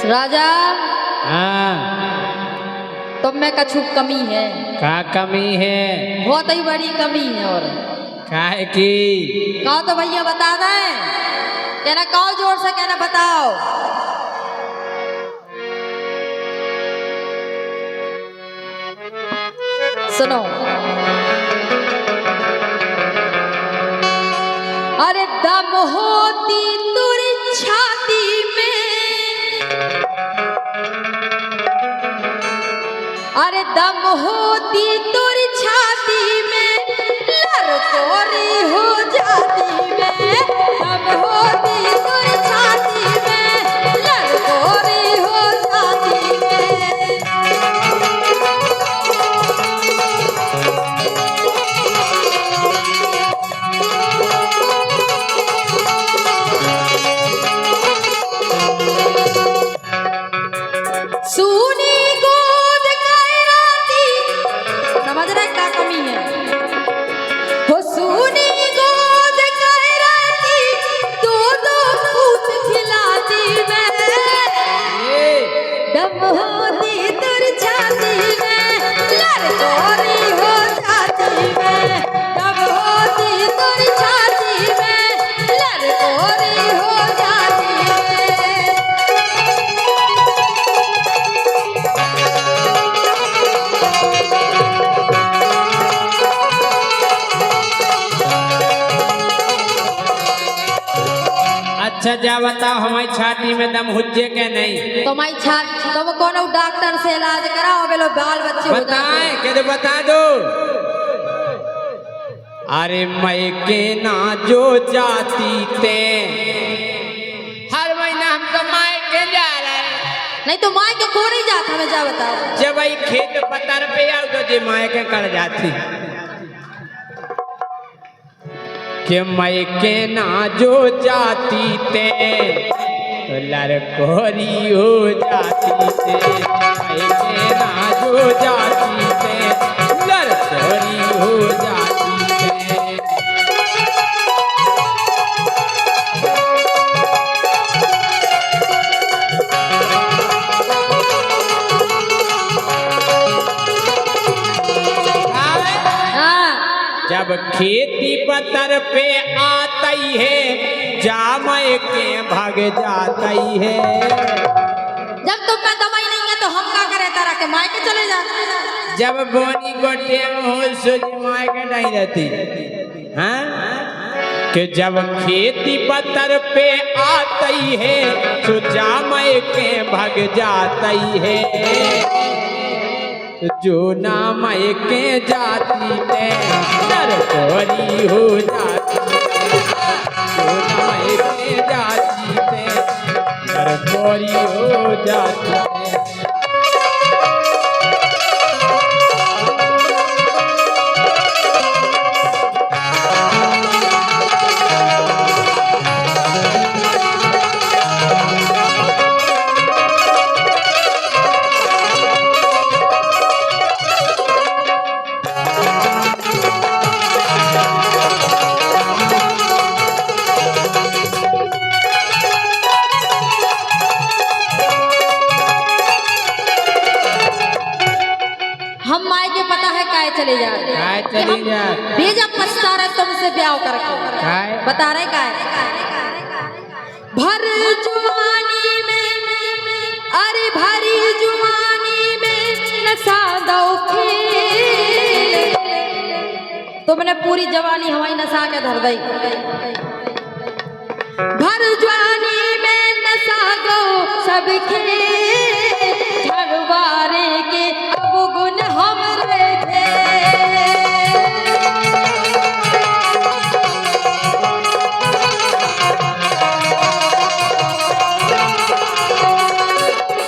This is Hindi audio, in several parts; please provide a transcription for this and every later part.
राजा हाँ तुम में कछु कमी है। का कमी है? बहुत ही बड़ी कमी है। और काहे की? कहो तो भैया बता दें। कहना कहो जोर से, कहना बताओ। सुनो। अरे दम होती तुरी छाती में, अरे दम होती तुरी छाती में, लड़कोरी हो जाती में। दम होती तुरी छाती में, लड़कोरी हो जाती में। सूनी गोद कैराती, समझ रहे क्या कमी है? हो सूनी गोद कैराती, दो दो फूट खिलाती में। दम होती तुर छाती में, लड़कोरी हो जाती में। दम होती तुर छाती में, लड़कोरी हो जाती में। अच्छा जा बताओ, हमारी छाती में दम हुज्जे के नहीं? तुम्हारी छात तुम कौन डॉक्टर से इलाज कराओ, बेलो बाल बच्चे हो बताए के तो बता दो। अरे मैं के ना जो जाती ते, हर महीना हम तो माए के जा रहे। नहीं तो माँ के को नहीं जाता, हमें जा बताओ। जब आई खेत पतर पे आओ तो जे माए के कर जाती कि मैं के ना जो जाती ते, तो लड़कोरी हो जाती ते। मैं के ना जो जाती ते, लड़कोरी हो जाती ते। हाँ। जब खेती पतर पे आती है, जाम के भाग जाती है। जब तुम में दवाई नहीं है तो हम क्या करें? तरह के माँ के चले जा। जब बोनी गोटे हो सोची माए के नहीं रहती। हाँ कि जब खेती पतर पे आती है, तो जाम के भाग जाती है। जो नाम के जाती है, लड़कोरी हो जाती है। जो नाम के जाती है, लड़कोरी हो जाती है। हम माँ के पता है काय चले जा। काय चली जा? भेजा पछता रहे तुमसे ब्याह करके। काय बता रहे काय? भर जुआनी में, अरे भरी जुआनी में नशा दौखे। तुमने पूरी जवानी हमारी नशा के धर दी। भर जुआनी में नशा दो सबके, घरवारे के अब गुण हमरे थे।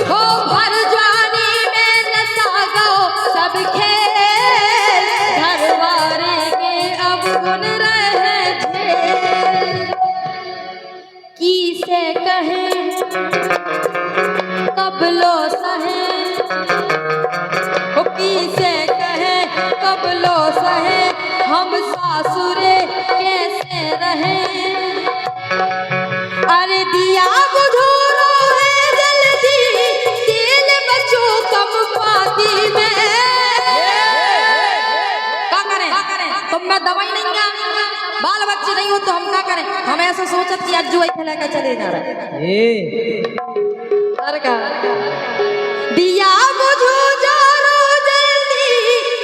हो भर जवानी में नशा गो सब खेल, घरवारे के अब गुण रहे थे। किसे कहे सोचत कि आज जुआ खेला का चले जा रहा ए और का दिया बुझो जारो जल्दी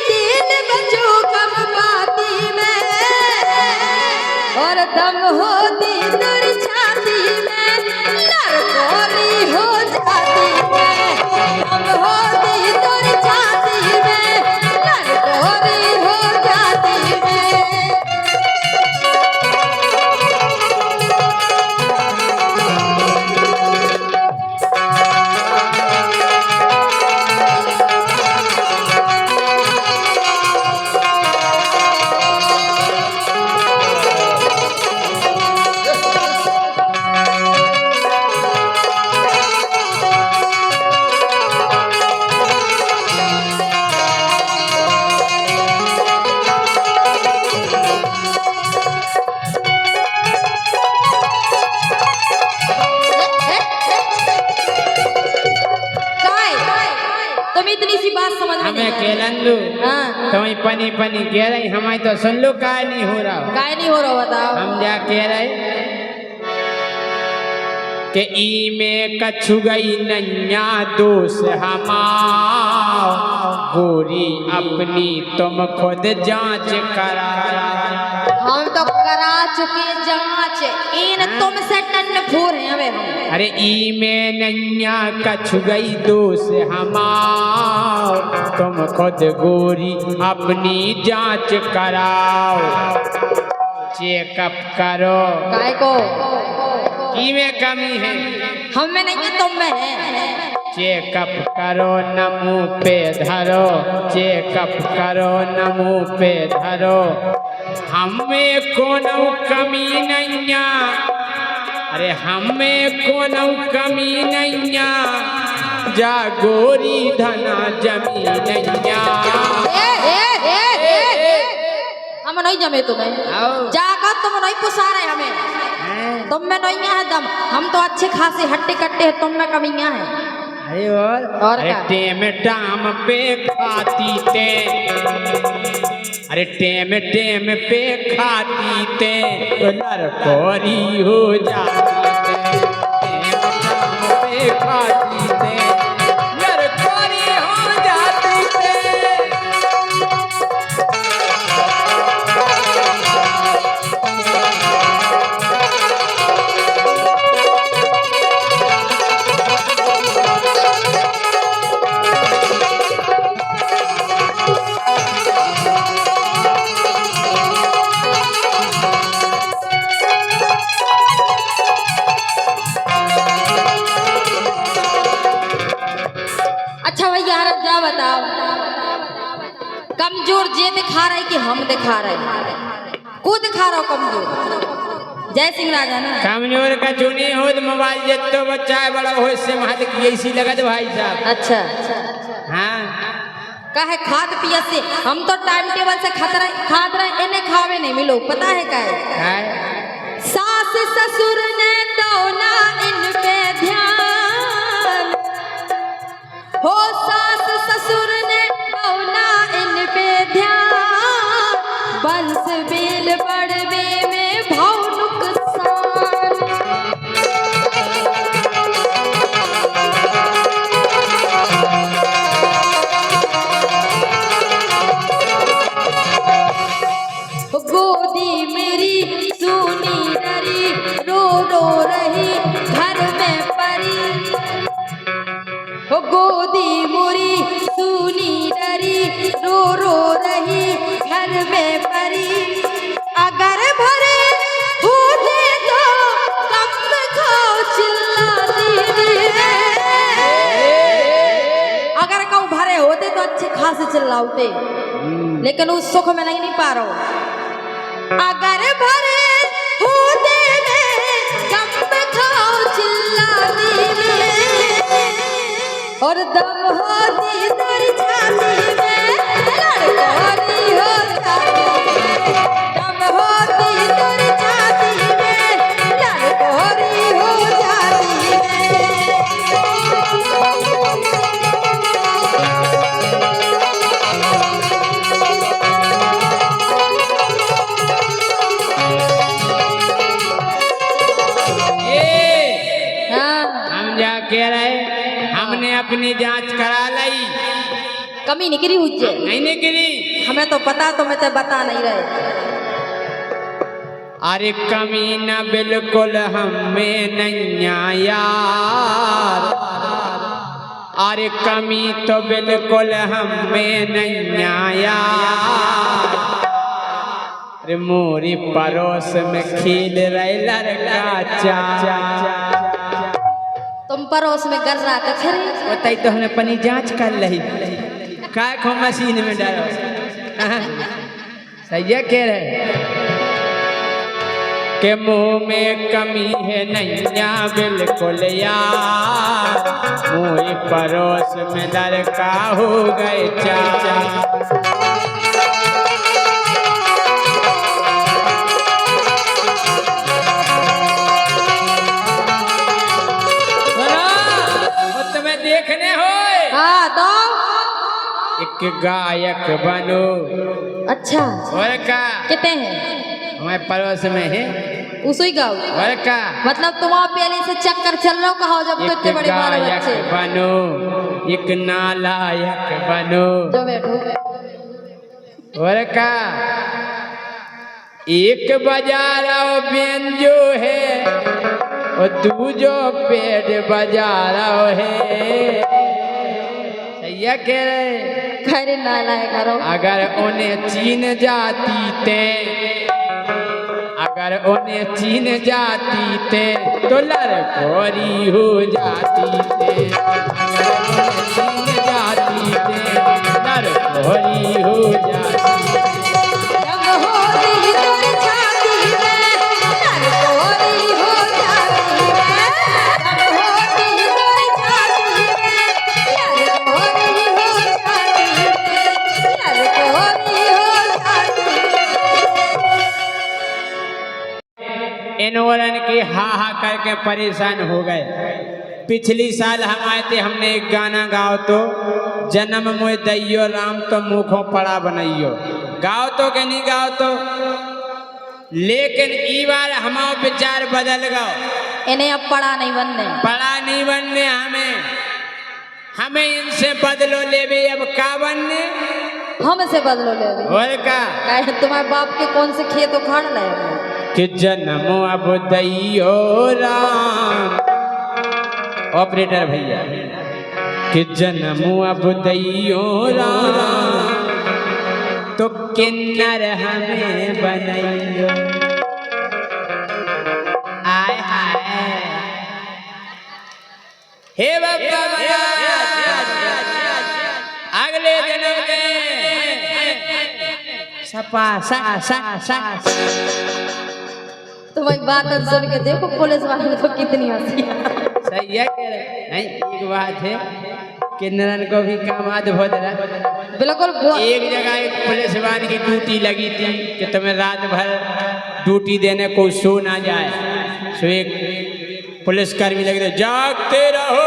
3 बजो कम बाती में और दम होती दूर छाती में लड़कोरी हो जाती है दम होती दूर छाती में लड़कोरी हो जाती है तुम इतनी सी बात समझ में हमें केलंदू हाँ तुम्हें पनी पनी कह रही हमारी तो सुन लो काय नहीं हो रहा काय नहीं हो रहा बताओ हम क्या कह रहे कि ई में कछु गई नैया दोष हमार गोरी अपनी तुम खुद जांच करा हम तो करा चुके जांच इन तुमसे टन फोर हैं हमें हम अरे ई में नैया कछु गई दोष हमार तुम खुद गोरी अपनी जांच कराओ चेकअप करो काय को ई में कमी है हम में नहीं है तुम में है चेकअप करो न मुँह पे धरो चेकअप करो न मुँह पे धरो हमें कोनो कमी नैया अरे हमें कोनो कमी नैया जा गोरी धना जमी नैया हम नहीं जमे तुम्हें जाकर तुम नहीं पुसा रहे हमें तुम में नहीं है दम हम तो अच्छे खासे हट्टे कट्टे हैं तुम में कमियां हैं अरे और क्या? टेम टाम पे खाती ते अरे टेम टेम पे खाती ते तो लड़कोरी हो जाती ते टेम टाम पे खाती ते लड़कोरी हो जाती ते अच्छा भैया क्या बताओ कमजोर जे दिखा रहे कि हम दिखा रहे को दिखा रहा हो कमजोर जय सिंह राजा ना कमजोर का चुनी हो तो मोबाइल जितो बच्चा है बड़ा हो इससे महत की ऐसी लगत भाई साहब अच्छा हाँ काहे खाद पिया से हम तो टाइम टेबल से खाद रहे इन्हें खावे नहीं मिलो पता है काहे सास ससुर ने तो ना इन पे ध्यान हो सास ससुर ने तो ना इन पे ध्यान बंस बेल बड़वे में भाव नुकसान गोदी मेरी सुनी डरी रो रो रही घर में परी हो गोदी मोरी सुनी डरी रो रो रही घर में परी अगर भरे होते तो कम खाओ चिल्लाती अगर कहूँ भरे होते तो अच्छे खासे चिल्लाते लेकिन उस सुख में नहीं पा रहा हूँ अगर भरे होते कम खाओ चिल्लाती और दम होती तेरी छाती में लड़कोरी हो जाती दम होती तेरी छाती में लड़कोरी हो जाती क्या कह रहे? हमने अपनी जांच करा ली, कमी निकली हुज्जे नहीं निकली। हमें तो पता, तो मैं तो बता नहीं रहे। अरे कमी न बिल्कुल हमें नहीं यार, अरे कमी तो बिल्कुल हमें नहीं यार। अरे मोरी पड़ोस में खेल रहे लड़का चा, तुम पड़ोस में कर रहा था फिर बताई तो हमने अपनी जांच कर ली, काय को मशीन में डालो। सही है कह रहे के मुंह में कमी है नैया बिल्कुल यार, मुँह पड़ोस में लड़का हो गए चाचा। तुम्हें देखने हो? हाँ तो एक गायक बनो। अच्छा और का कितने हैं? हमारे पड़ोस में है उसी गाँव। और का मतलब तुम पहले से चक्कर चल रहा कहा जब तो इतने बड़े बाल बच्चे। बनो, एक नालायक बनो। जो बैठो और का एक बजा रहा बेंजो है और दूजो पेड़ बजा रहा है। सही है कह रहे? खैर नालायक करो। अगर उन्हें चीन जाती ते, अगर उन्हें चीन जाती ते तो लड़कोरी हो जाती ते, अगर उन्हें चीन जाती ते लड़कोरी हो जाती। जब होली तोर छाती में लड़कोरी हो जाती है, जब होली तोर छाती में लड़कोरी हो जाती है, लड़कोरी हो जाती है। इन्होंने की हा हा करके परेशान हो गए। पिछली साल हम आए थे, हमने एक गाना गाओ तो जन्म मोह दैयो राम तो मुखों पड़ा बनइयो, गाओ तो के नहीं गाओ तो। लेकिन ई बार हमारा विचार बदल गो। इन्हें अब पढ़ा नहीं बनने, पड़ा नहीं बनने, हमें इनसे बदलो लेवे। अब का बनने? हमसे बदलो ले ली। और का तुम्हारे बाप के कौन से खेत उखाड़ ले कि जन्म अब दैयो राम, ऑपरेटर भैया, कि जन्म अब दैयो राम तो किन्नर हमें बनइयो। आय हाय हे बाबा अगले जन्म के सपा सा सा सा। तुम्हारी बात सुन के देखो पुलिस वाले को कितनी हंसी। सही है कह रहे? नहीं, एक बात है कि नरन को भी काम आज बहुत रहा। बिल्कुल एक जगह एक पुलिस वाले की ड्यूटी लगी थी कि तुम्हें रात भर ड्यूटी देने को सो ना जाए। सो एक पुलिसकर्मी लगे थे, जागते रहो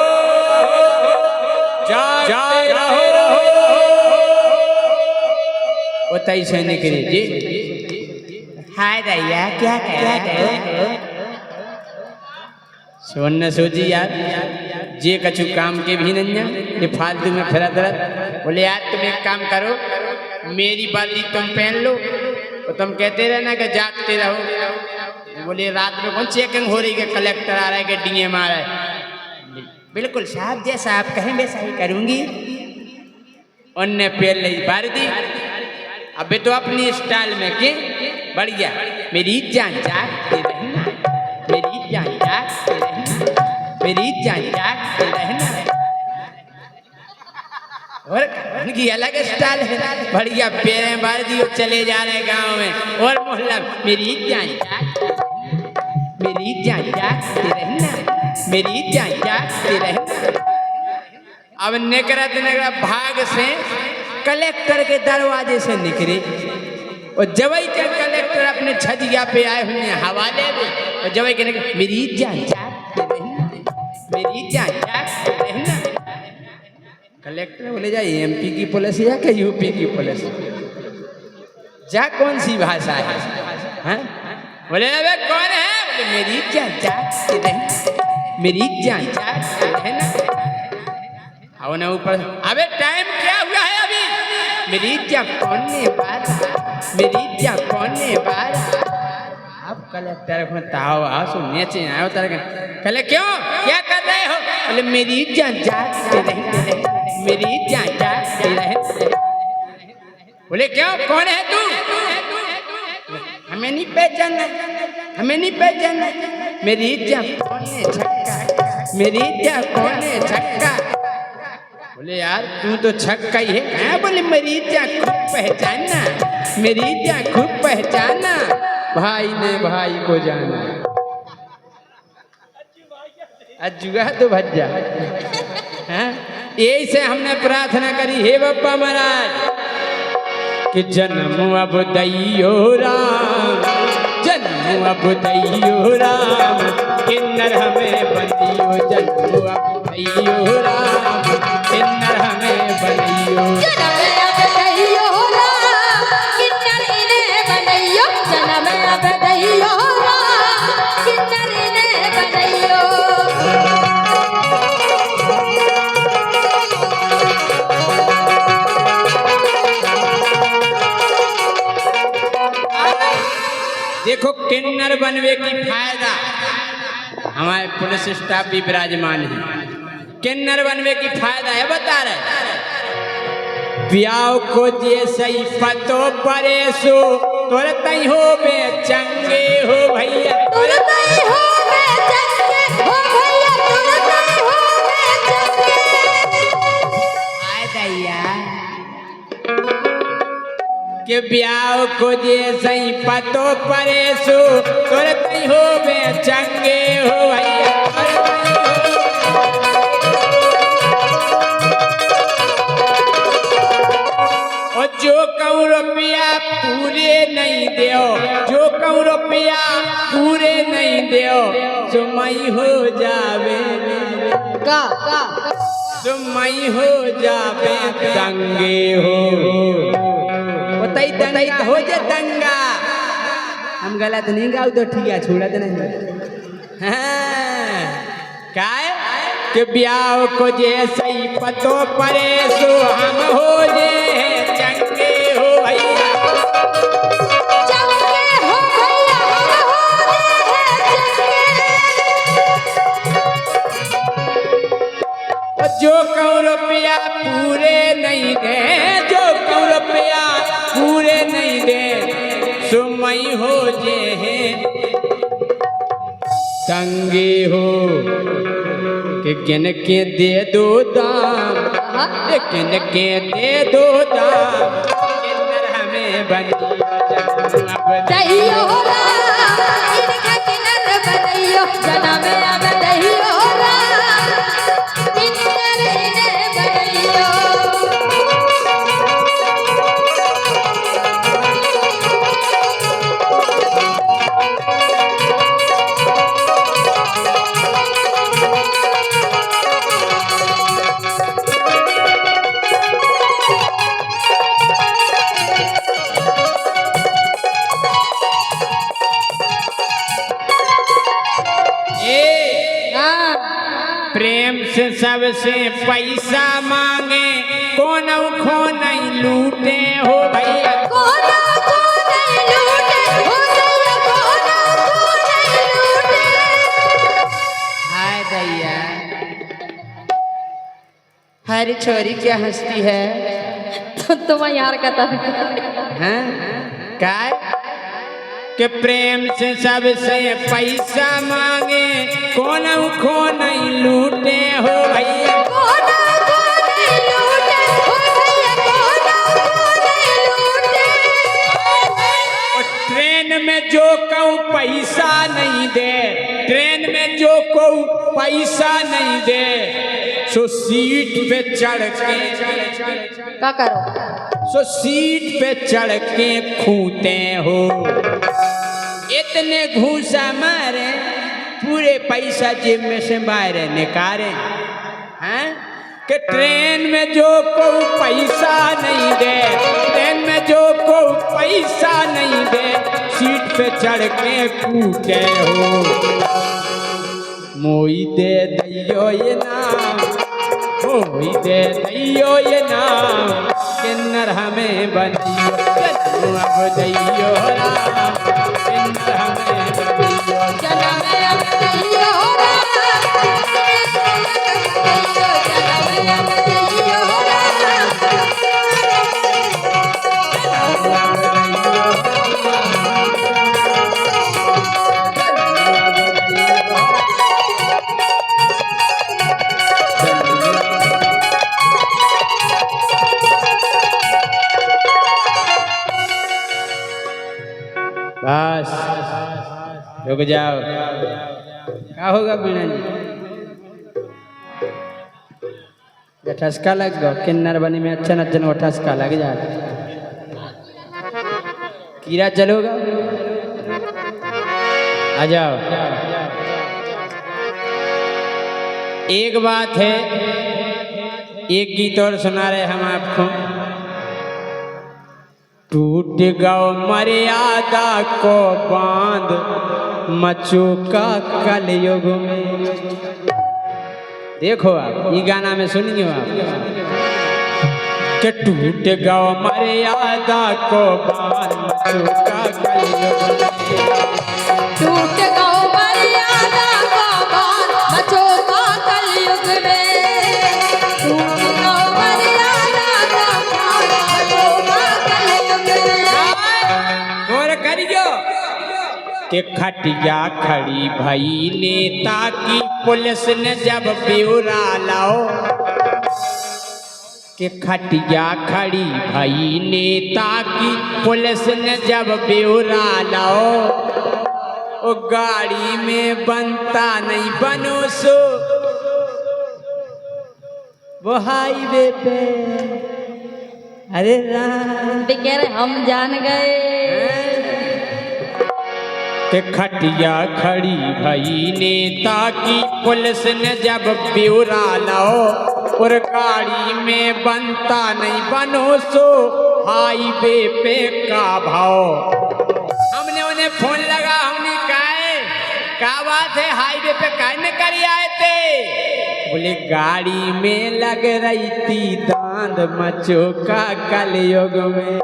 जागते रहो। वो तई से निकली जी, हाय रैया क्या कह रहे? सोन सोची यार जे कछु काम के भी नहीं है, ये फालतू में फिरा दरद। बोले यार तुम एक काम करो, मेरी वर्दी तुम पहन लो, तो तुम कहते रहना कि जागते रहो। बोले रात में कौन चेकिंग हो रही है, कलेक्टर आ रहा है कि डीएम आ रहा है। बिल्कुल साहब जैसा आप कहें वैसा ही करूंगी। उनने पहन ली वर्दी। अबे तो अपनी स्टाइल में के बढ़िया, मेरी जान जागते रहना, मेरी जान जागते रहना, मेरी जान जागते रहना। और उनकी अलग स्टाइल है, बढ़िया पैरें मार दी और चले जा रहे गांव में और मोहल्ला, मेरी जान जागते, मेरी जान जागते रहना, मेरी जान जागते रहना। अब निकलत भाग से कलेक्टर के दरवाजे से निकले और जवई के कलेक्टर अपने छजिया पे आए हुए हवाले में, और जवई के मेरी जान जागते रहना, मेरी जान जागते रहना। कलेक्टर बोले जा एमपी की पुलिस या कि यूपी की पुलिस, जा कौन सी भाषा है? बोले अबे कौन है? बोले मेरी जान जागते रहना, मेरी जान है ना। आओ ना ऊपर। अबे टाइम क्या हुआ है अभी? मेरी जान पौने 12, मेरी जान पौने 12। अब कलेक्टर को ताव आ सुनने चाहिए आयो तेरे कल क्यों क्या कर रहे हो? बोले मेरी जान जाते रहे, मेरी जान जाते रहे। बोले क्यों कौन है तू? हमें नहीं पहचाना, हमें नहीं पहचाना। मेरी जान पौने छक्का, मेरी जान पौने छक्का। बोले यार तू तो छक्का ही है। बोले मेरी जान खूब पहचाना, मेरी जान खूब पहचाना। भाई ने भाई को जाना, अजुआ तो भज्जा। यही से हमने प्रार्थना करी, हे बाबा महाराज कि जन्म अब दैयो राम, जन्म अब दैयो राम, किन्नर हमें बनियो। जन्म अब दैयो राम, किन्नर हमें बनियो। जन्म अब दैयो राम, किन्नर इन्हें बनैयो। जन्म अब दैयो राम, किन्नर इन्हें बनैयो। देखो किन्नर बनवे की फायदा, हमारे पुलिस स्टाफ भी विराजमान है। किन्नर बनवे की फायदा है बता रहे। ब्याह को जे सही पतो परेसो तुरत ही हो बे चंगे हो भैया, तुरत ही हो बे चंगे हो भैया, तुरत ही हो बे चंगे। आए दैया के ब्याह को जे सही पतो परेसो तुरत ही हो बे चंगे हो भैया। और जो कहूँ रुपया पूरे नहीं देओ, जो कहूँ रुपया पूरे नहीं देओ, सुमई हो जावे का सुमई हो जावे दंगे हो। बताई दंगा हो जे दंगा। हम गलत नहीं गाओ तो ठीक है, छोड़ा तो नहीं। हाँ काय कि ब्याह को जैसे ही पतो परे सो हम हो जे चंगे हो भैया, चंगे हो भैया, हम हो जे चंगे। जो कहूँ रुपया पूरे नहीं दे, जो कहूँ रुपया पूरे नहीं दे, सुमई हो जे तंगे हो। कि किन के दे दो दाम, किन के दे दो दाम, किन्नर हमें बनियो। दैयो राम, इनका किन्नर बनैयो। जन्म अब दैयो राम, किन्नर इन्हें बनैयो। प्रेम से सबसे पैसा मांगे, कौन खो नहीं लूटे हो भैया। कोना को नहीं लूटे हो दैया, कोना को नहीं लूटे। हाय दैया, हरी छोरी क्या हंसती है? तो तुम यार कहता हैं काय कि प्रेम से सबसे पैसा मांगे, कौन खो नहीं लूटे हो भैया। कोना को नहीं लूटे हो भैया, कोना को नहीं लूटे। और ट्रेन में जो कहूँ पैसा नहीं दे, ट्रेन में जो कहूँ पैसा नहीं दे, सो सीट पे चढ़ के क्या करो? सो सीट पे चढ़ के खूंटे हो। इतने घूसा मारे, पूरे पैसा जेब में से बाहर निकाले हैं। कि ट्रेन में जो को पैसा नहीं दे, ट्रेन में जो को पैसा नहीं दे, सीट पे चढ़ के कूटे हो। मोई दे दैयो ये नाम, मोई दे दैयो ये नाम, किन्नर हमें बनियो जन्म अब दैयो राम, किन्नर हमें बनियो जन्म अब दैयो राम, जन्म अब दैयो राम, बस रुक जाओ। क्या होगा बीणा जी ठसका लग गो किन्नर बनी में अच्छा नचन वो ठसका लग जाए कीड़ा चलोगा। आ जाओ। एक बात है, एक गीत और सुना रहे हम आपको। टूट गौ मर्यादा को बांध मचुका कलयुग में। देखो आप ये गाना में सुनिए आप कि टूट गौ मर्यादा को बांध मचुका कलयुग में। टूट गौ मर्यादा को बांध मचुका कलयुग में। टूट गौ मर्यादा को बांध मचुका कलयुग में। और करियो कि खटिया खड़ी भई नेता की पुलिस ने जब ब्यौरा लाओ, कि खटिया खड़ी भई नेता की पुलिस ने जब ब्यौरा लाओ, ओ गाड़ी में बनता नहीं बनो सो वो हाईवे पे। अरे राम कह रहे हम जान गए। कि खटिया खड़ी भई नेता की पुलिस ने जब ब्यौरा लाओ, और गाड़ी में बनता नहीं बनो सो हाईवे पे का भाव। हमने उन्हें फोन लगा, हमने कहा क्या बात है हाईवे पे कहने कर आए थे। बोले गाड़ी में लग रही थी दांत मचुका कलयुग में।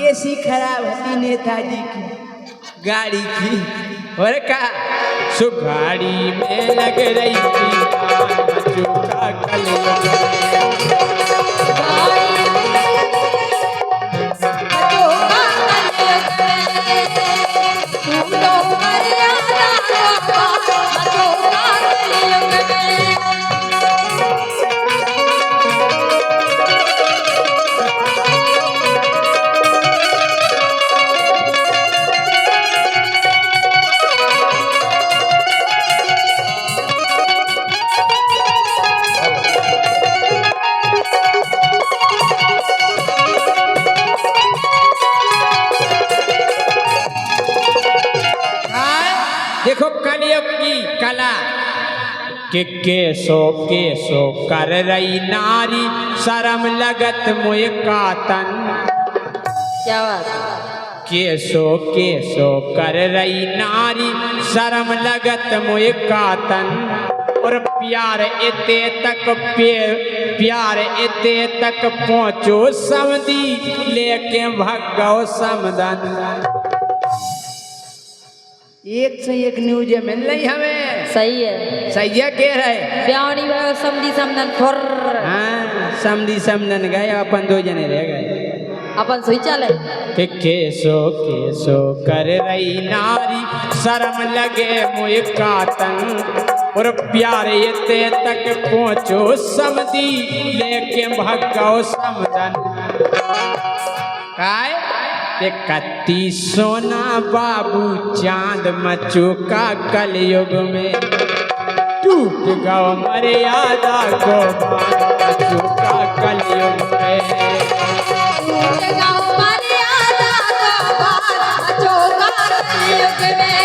एसी खराब होती नेताजी की गाड़ी की, और का सो गाड़ी में लग रही थी दांत मचुका कलयुग में। देखो कलयुग की कला कि केसो केसो कर रही नारी शर्म लगत मुझ का तन। क्या बात। केसो केसो कर रही नारी शर्म लगत मुझ का तन, और प्यार इते तक प्यार इते तक पहुँचो समधी लेके भगो समदन। एक से एक न्यूज मिल रही हमें। सही है, सही है कह रहे ब्यावनी भयो समधी समदन फुर। हाँ समधी समदन गए, अपन दो जने रह गए। अपन सोई चले कि केसो केसो कर रही नारी शर्म लगे मुझ का तन, और प्यार इते तक पहुँचो समधी लेके भगो समदन। काय कि कत्ती सोना बाबू चांद मचुका कलयुग में। टूट गौ मर्यादा को बांध मचुका कलयुग में। टूट गौ मर्यादा को बांध मचुका कलयुग में।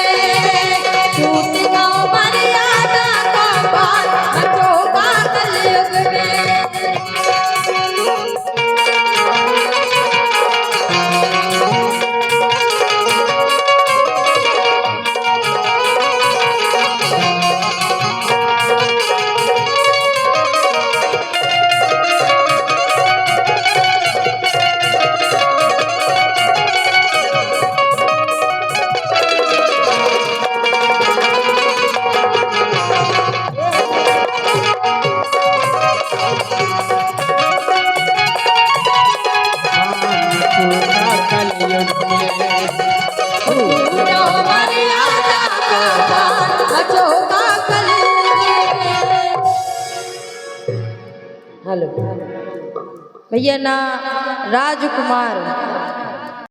टूट गौ मर्यादा को बांध मचुका कलयुग में। हेलो भैया ना राजकुमार